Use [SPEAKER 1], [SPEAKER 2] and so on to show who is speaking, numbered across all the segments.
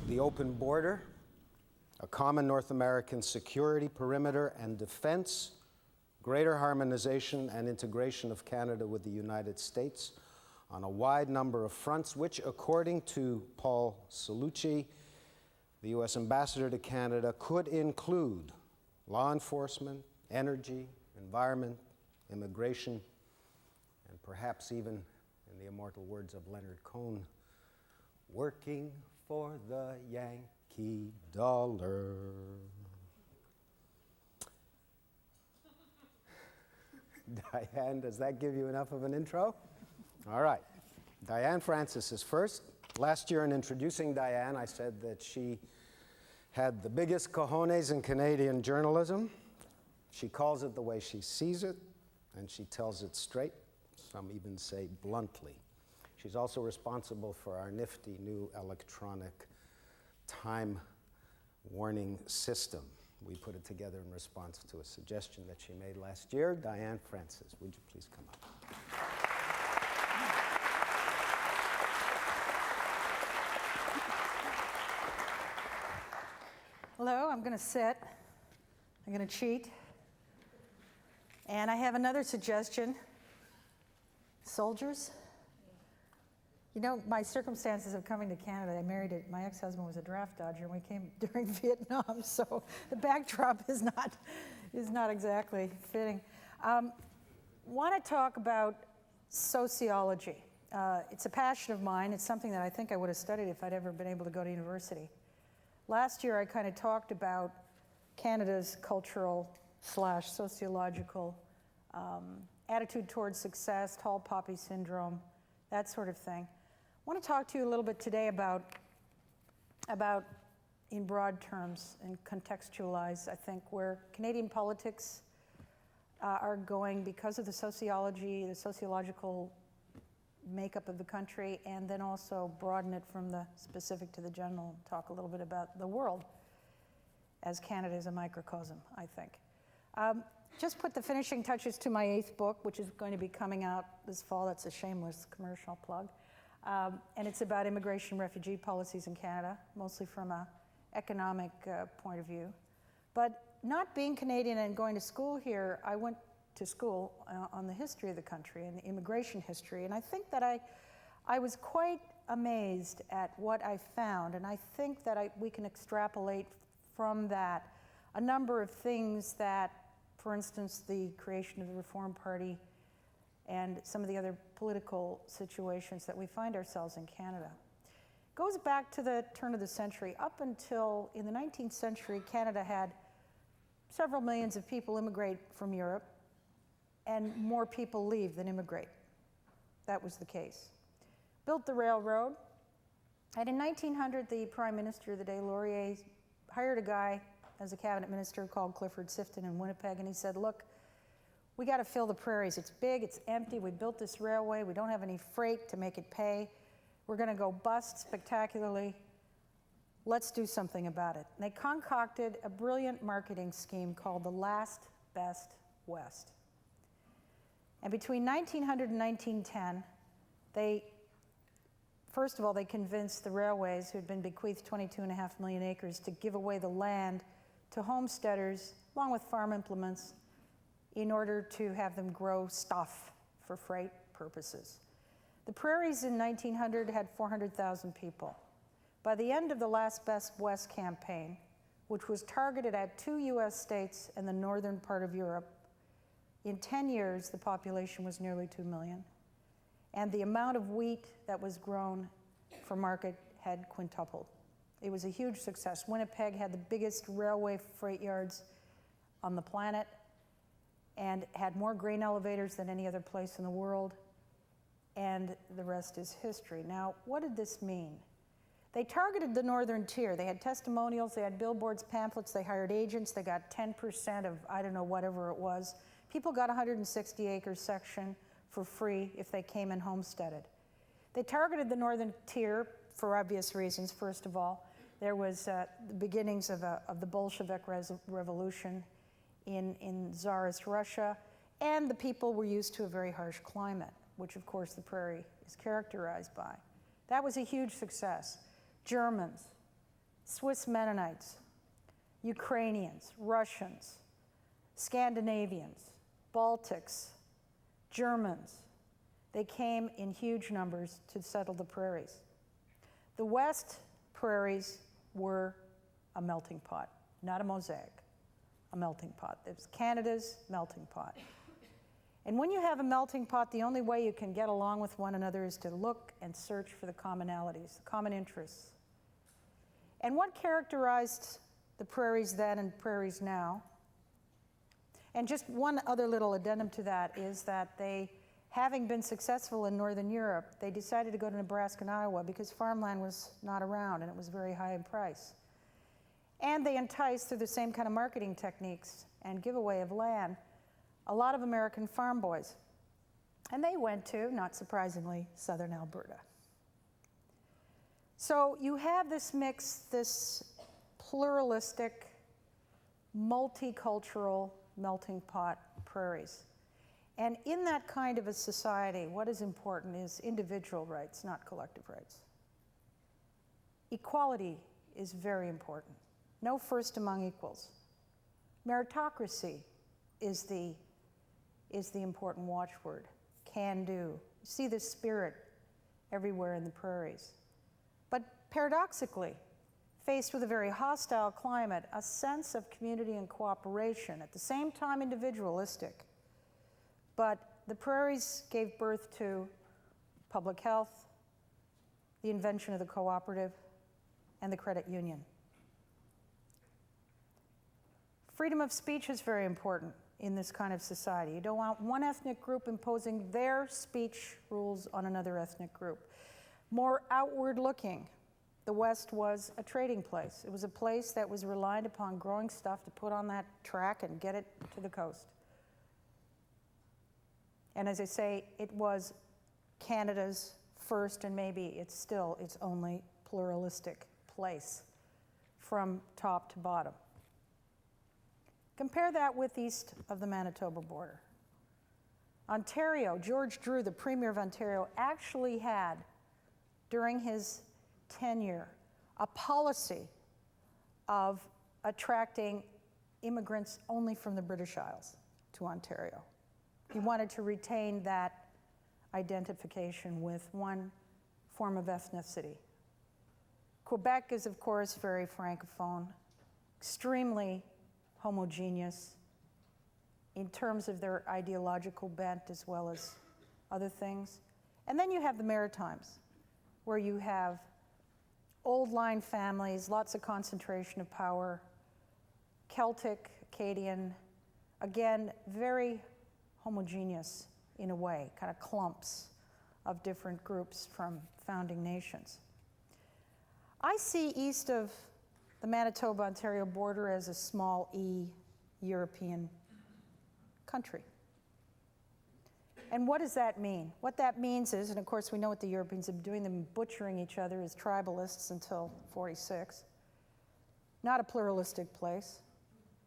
[SPEAKER 1] the open border, a common North American security perimeter and defense, greater harmonization and integration of Canada with the United States on a wide number of fronts, which, according to Paul Cellucci, the U.S. ambassador to Canada, could include law enforcement, energy, environment, immigration, and perhaps even, in the immortal words of Leonard Cohen, working for the Yankee dollar. Diane, does that give you enough of an intro? All right. Diane Francis is first. Last year in introducing Diane, I said that she had the biggest cojones in Canadian journalism. She calls it the way she sees it, and she tells it straight. Some even say bluntly. She's also responsible for our nifty new electronic time warning system. We put it together in response to a suggestion that she made last year. Diane Francis, would you please come up?
[SPEAKER 2] Hello, I'm going to sit. I'm going to cheat. And I have another suggestion. Soldiers? You know, my circumstances of coming to Canada, I married my ex-husband was a draft dodger, and we came during Vietnam, so the backdrop is not exactly fitting. Want to talk about sociology. It's a passion of mine. It's something that I think I would have studied if I'd ever been able to go to university. Last year, I kind of talked about Canada's cultural / sociological attitude towards success, tall poppy syndrome, that sort of thing. I want to talk to you a little bit today about in broad terms, and contextualize, I think, where Canadian politics are going because of the sociology, the sociological makeup of the country, and then also broaden it from the specific to the general, talk a little bit about the world, as Canada is a microcosm, I think. Just put the finishing touches to my 8th book, which is going to be coming out this fall. That's a shameless commercial plug. And it's about immigration refugee policies in Canada, mostly from an economic point of view. But not being Canadian and going to school here, I went to school on the history of the country and the immigration history. And I think that I was quite amazed at what I found. And I think that we can extrapolate from that a number of things that, for instance, the creation of the Reform Party and some of the other political situations that we find ourselves in Canada. Goes back to the turn of the century. Up until in the 19th century, Canada had several millions of people immigrate from Europe, and more people leave than immigrate. That was the case. Built the railroad, and in 1900, the Prime Minister of the day, Laurier, hired a guy as a cabinet minister called Clifford Sifton in Winnipeg, and he said, look, we got to fill the prairies. It's big, it's empty, we built this railway, we don't have any freight to make it pay. We're going to go bust spectacularly. Let's do something about it. And they concocted a brilliant marketing scheme called the Last Best West. And between 1900 and 1910, first of all, they convinced the railways, who had been bequeathed 22.5 million acres, to give away the land to homesteaders, along with farm implements, in order to have them grow stuff for freight purposes. The prairies in 1900 had 400,000 people. By the end of the Last Best West campaign, which was targeted at 2 US states and the northern part of Europe, in 10 years, the population was nearly 2 million. And the amount of wheat that was grown for market had quintupled. It was a huge success. Winnipeg had the biggest railway freight yards on the planet and had more grain elevators than any other place in the world. And the rest is history. Now, what did this mean? They targeted the northern tier. They had testimonials, they had billboards, pamphlets, they hired agents, they got 10% of, I don't know, whatever it was. People got 160 acre section for free if they came and homesteaded. They targeted the northern tier for obvious reasons. First of all, there was the beginnings of the Bolshevik revolution in Tsarist Russia, and the people were used to a very harsh climate, which of course the prairie is characterized by. That was a huge success. Germans, Swiss Mennonites, Ukrainians, Russians, Scandinavians, Baltics, Germans. They came in huge numbers to settle the prairies. The West prairies were a melting pot, not a mosaic, a melting pot. It was Canada's melting pot. And when you have a melting pot, the only way you can get along with one another is to look and search for the commonalities, the common interests. And what characterized the prairies then and prairies now, and just one other little addendum to that, is that they, having been successful in Northern Europe, they decided to go to Nebraska and Iowa because farmland was not around and it was very high in price. And they enticed, through the same kind of marketing techniques and giveaway of land, a lot of American farm boys. And they went to, not surprisingly, southern Alberta. So you have this mix, this pluralistic, multicultural melting pot prairies. And in that kind of a society, what is important is individual rights, not collective rights. Equality is very important. No first among equals. Meritocracy is the important watchword. Can do. You see this spirit everywhere in the prairies. But paradoxically, faced with a very hostile climate, a sense of community and cooperation, at the same time individualistic. But the prairies gave birth to public health, the invention of the cooperative, and the credit union. Freedom of speech is very important in this kind of society. You don't want one ethnic group imposing their speech rules on another ethnic group. More outward looking, the West was a trading place. It was a place that was reliant upon growing stuff to put on that track and get it to the coast. And as I say, it was Canada's first, and maybe it's still its only, pluralistic place from top to bottom. Compare that with east of the Manitoba border. Ontario, George Drew, the Premier of Ontario, actually had, during his tenure, a policy of attracting immigrants only from the British Isles to Ontario. He wanted to retain that identification with one form of ethnicity. Quebec is, of course, very francophone, extremely homogeneous in terms of their ideological bent as well as other things. And then you have the Maritimes, where you have old line families, lots of concentration of power, Celtic, Acadian, again, very homogeneous in a way, kind of clumps of different groups from founding nations. I see east of the Manitoba-Ontario border as a small E European country. And what does that mean? What that means is, and of course we know what the Europeans have been doing, them butchering each other as tribalists until 46. Not a pluralistic place.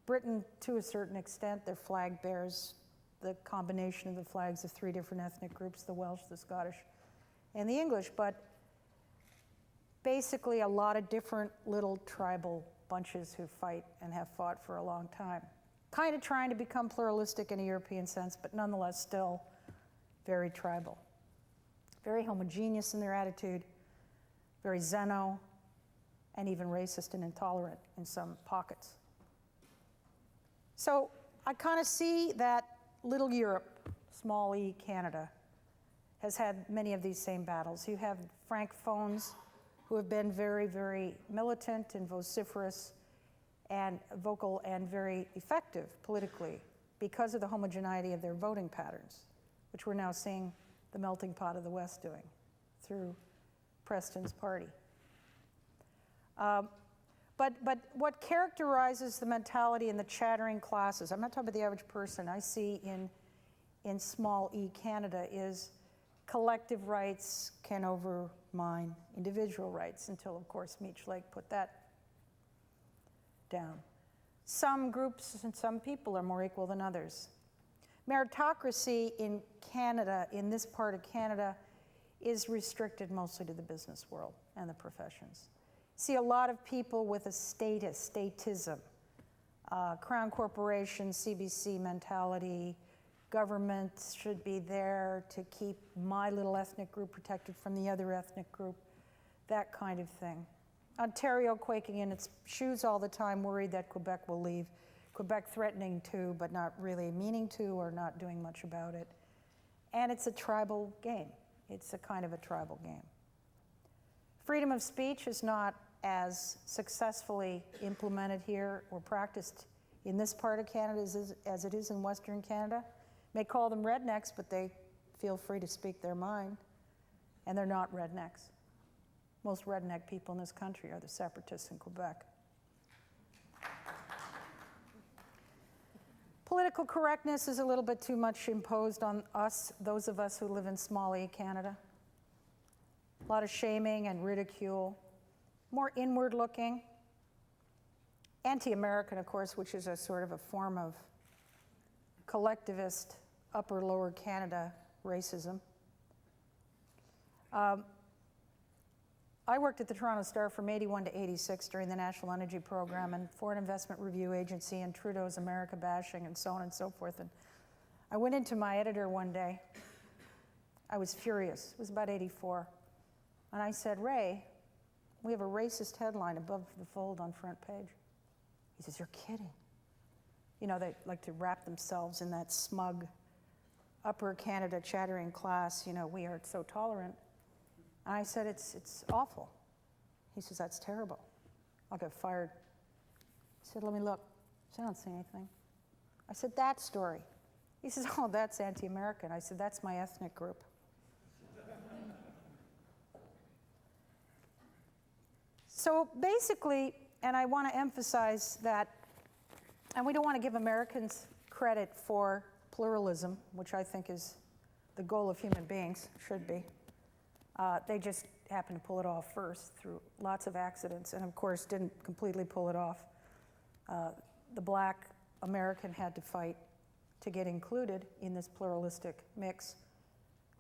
[SPEAKER 2] Britain, to a certain extent, their flag bears the combination of the flags of three different ethnic groups, the Welsh, the Scottish, and the English, but basically a lot of different little tribal bunches who fight and have fought for a long time. Kind of trying to become pluralistic in a European sense, but nonetheless still very tribal. Very homogeneous in their attitude, very xeno, and even racist and intolerant in some pockets. So I kind of see that little Europe, small E Canada, has had many of these same battles. You have francophones who have been very, very militant and vociferous and vocal and very effective politically because of the homogeneity of their voting patterns, which we're now seeing the melting pot of the West doing through Preston's party. But what characterizes the mentality in the chattering classes, I'm not talking about the average person, I see in small E Canada is collective rights can overmine individual rights until, of course, Meech Lake put that down. Some groups and some people are more equal than others. Meritocracy in Canada, in this part of Canada, is restricted mostly to the business world and the professions. See a lot of people with a statism, Crown Corporation, CBC mentality, government should be there to keep my little ethnic group protected from the other ethnic group, that kind of thing. Ontario quaking in its shoes all the time, worried that Quebec will leave. Quebec threatening to, but not really meaning to or not doing much about it. And it's a tribal game. It's a kind of a tribal game. Freedom of speech is not as successfully implemented here or practiced in this part of Canada as it is in Western Canada. May call them rednecks, but they feel free to speak their mind. And they're not rednecks. Most redneck people in this country are the separatists in Quebec. Political correctness is a little bit too much imposed on us, those of us who live in small e Canada. A lot of shaming and ridicule, more inward looking. Anti-American, of course, which is a sort of a form of collectivist upper lower Canada racism. I worked at the Toronto Star from 81 to 86 during the National Energy Program and Foreign Investment Review Agency and Trudeau's America bashing and so on and so forth. And I went into my editor one day. I was furious. It was about 84. And I said, Ray, we have a racist headline above the fold on front page. He says, you're kidding. You know, they like to wrap themselves in that smug upper Canada chattering class, you know, we are so tolerant. And I said, it's awful. He says, that's terrible. I'll get fired. He said, let me look. I said, I don't see anything. I said, that story. He says, oh, that's anti-American. I said, that's my ethnic group. So basically, and I want to emphasize that, and we don't want to give Americans credit for pluralism, which I think is the goal of human beings, should be. They just happened to pull it off first through lots of accidents, and of course didn't completely pull it off. The black American had to fight to get included in this pluralistic mix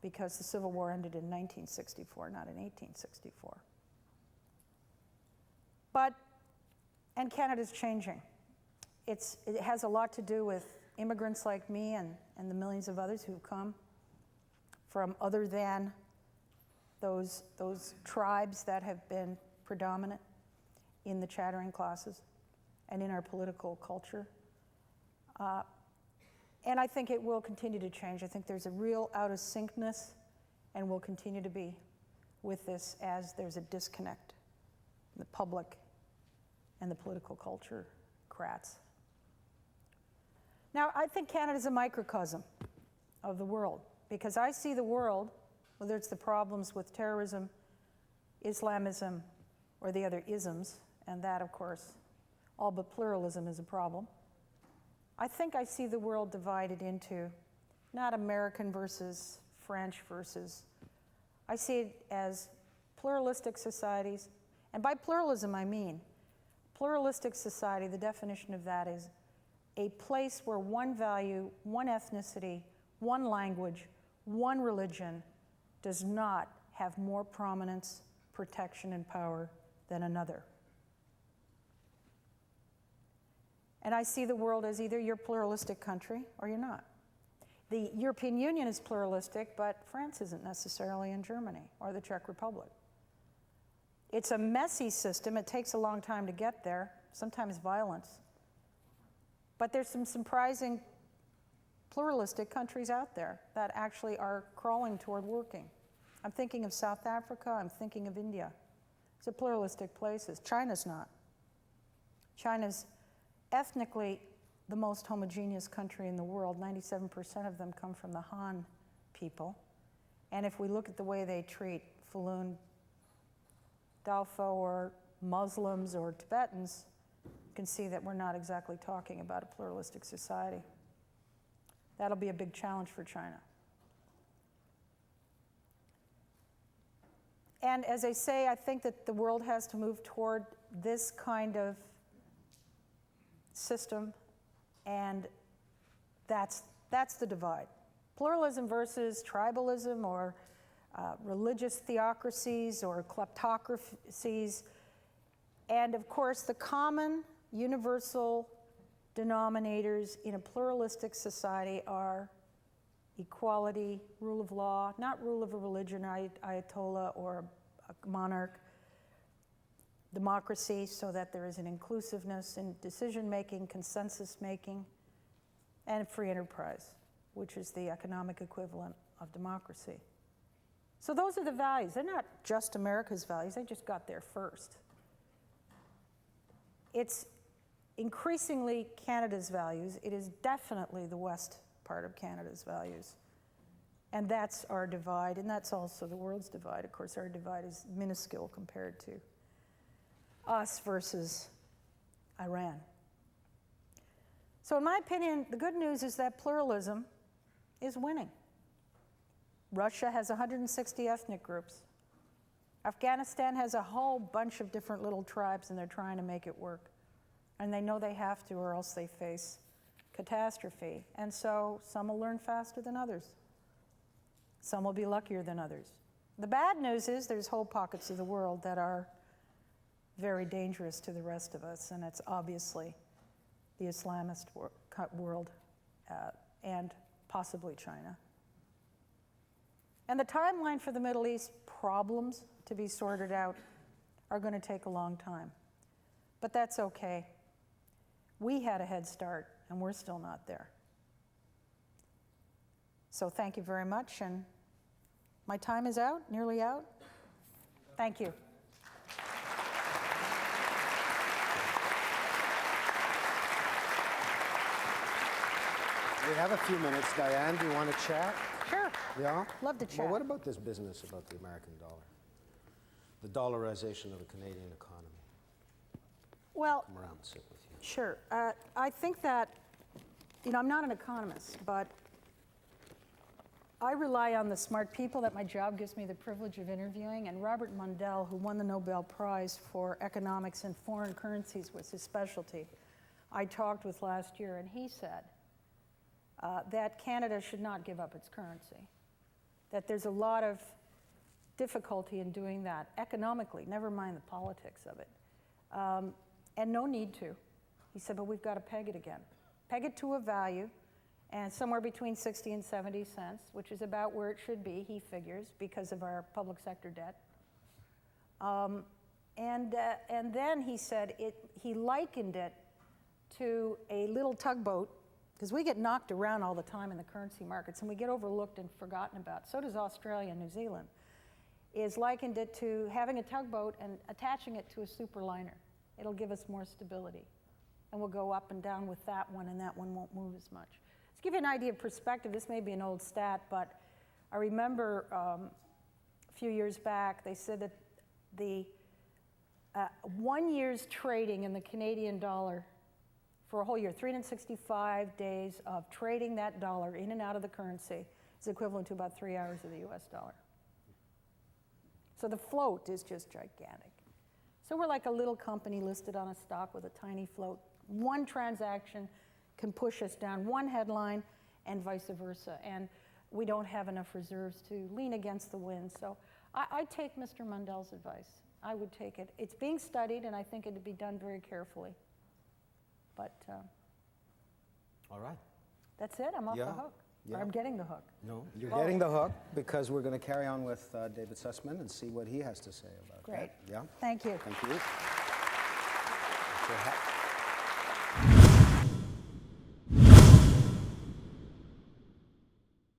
[SPEAKER 2] because the Civil War ended in 1964, not in 1864. And Canada's changing. It has a lot to do with immigrants like me and the millions of others who've come from other than those tribes that have been predominant in the chattering classes and in our political culture. And I think it will continue to change. I think there's a real out of syncness and will continue to be with this as there's a disconnect in the public and the political culture crats. Now, I think Canada's a microcosm of the world because I see the world, whether it's the problems with terrorism, Islamism, or the other isms, and that, of course, all but pluralism is a problem. I think I see the world divided into not American versus French versus, I see it as pluralistic societies, and by pluralism I mean pluralistic society, the definition of that is a place where one value, one ethnicity, one language, one religion does not have more prominence, protection, and power than another. And I see the world as either you're a pluralistic country or you're not. The European Union is pluralistic, but France isn't necessarily in Germany or the Czech Republic. It's a messy system. It takes a long time to get there, sometimes violence. But there's some surprising pluralistic countries out there that actually are crawling toward working. I'm thinking of South Africa. I'm thinking of India. It's a pluralistic places. China's not. China's ethnically the most homogeneous country in the world. 97% of them come from the Han people. And if we look at the way they treat Falun Daofu or Muslims or Tibetans, you can see that we're not exactly talking about a pluralistic society. That'll be a big challenge for China. And as I say, I think that the world has to move toward this kind of system, and that's the divide. Pluralism versus tribalism or religious theocracies or kleptocracies And of course, the common universal denominators in a pluralistic society are equality, rule of law, not rule of a religion, ayatollah or a monarch, democracy, so that there is an inclusiveness in decision-making, consensus-making, and free enterprise, which is the economic equivalent of democracy. So those are the values. They're not just America's values, they just got there first. It's increasingly Canada's values. It is definitely the West part of Canada's values. And that's our divide, and that's also the world's divide. Of course, our divide is minuscule compared to us versus Iran. So in my opinion, the good news is that pluralism is winning. Russia has 160 ethnic groups. Afghanistan has a whole bunch of different little tribes, and they're trying to make it work. And they know they have to, or else they face catastrophe. And so some will learn faster than others. Some will be luckier than others. The bad news is there's whole pockets of the world that are very dangerous to the rest of us, and it's obviously the Islamist world and possibly China. And the timeline for the Middle East problems to be sorted out are going to take a long time. But that's okay. We had a head start, and we're still not there. So thank you very much, and my time is out, nearly out. Thank you.
[SPEAKER 1] We have a few minutes. Diane, do you want to chat?
[SPEAKER 2] Sure.
[SPEAKER 1] Yeah?
[SPEAKER 2] Love to chat.
[SPEAKER 1] Well, what about this business about the American dollar? The dollarization of the Canadian economy.
[SPEAKER 2] Well,
[SPEAKER 1] Come around and sit with you.
[SPEAKER 2] sure. I think that, I'm not an economist, but I rely on the smart people that my job gives me the privilege of interviewing, and Robert Mundell, who won the Nobel Prize for economics and foreign currencies, was his specialty, I talked with last year, and he said that Canada should not give up its currency, that there's a lot of difficulty in doing that economically, never mind the politics of it, and no need to. He said, but we've got to peg it again. Peg it to a value, and somewhere between 60 and 70 cents, which is about where it should be, he figures, because of our public sector debt. And then he said he likened it to a little tugboat, because we get knocked around all the time in the currency markets, and we get overlooked and forgotten about. So does Australia and New Zealand. Is likened it to having a tugboat and attaching it to a superliner. It'll give us more stability. And we'll go up and down with that one, and that one won't move as much. To give you an idea of perspective, this may be an old stat, but I remember a few years back, they said that the 1 year's trading in the Canadian dollar for a whole year, 365 days of trading that dollar in and out of the currency is equivalent to about 3 hours of the US dollar. So the float is just gigantic. So we're like a little company listed on a stock with a tiny float. One transaction can push us down, one headline, and vice versa. And we don't have enough reserves to lean against the wind. So I take Mr. Mundell's advice. I would take it. It's being studied, and I think it would be done very carefully. But
[SPEAKER 1] All right.
[SPEAKER 2] that's it. I'm off the hook.
[SPEAKER 1] Yeah.
[SPEAKER 2] Or I'm getting the hook.
[SPEAKER 1] No, you're getting the hook, because we're going to carry on with David Sussman and see what he has to say about
[SPEAKER 2] Great.
[SPEAKER 1] that. Yeah?
[SPEAKER 2] Thank you.
[SPEAKER 1] Thank you. That's your hat.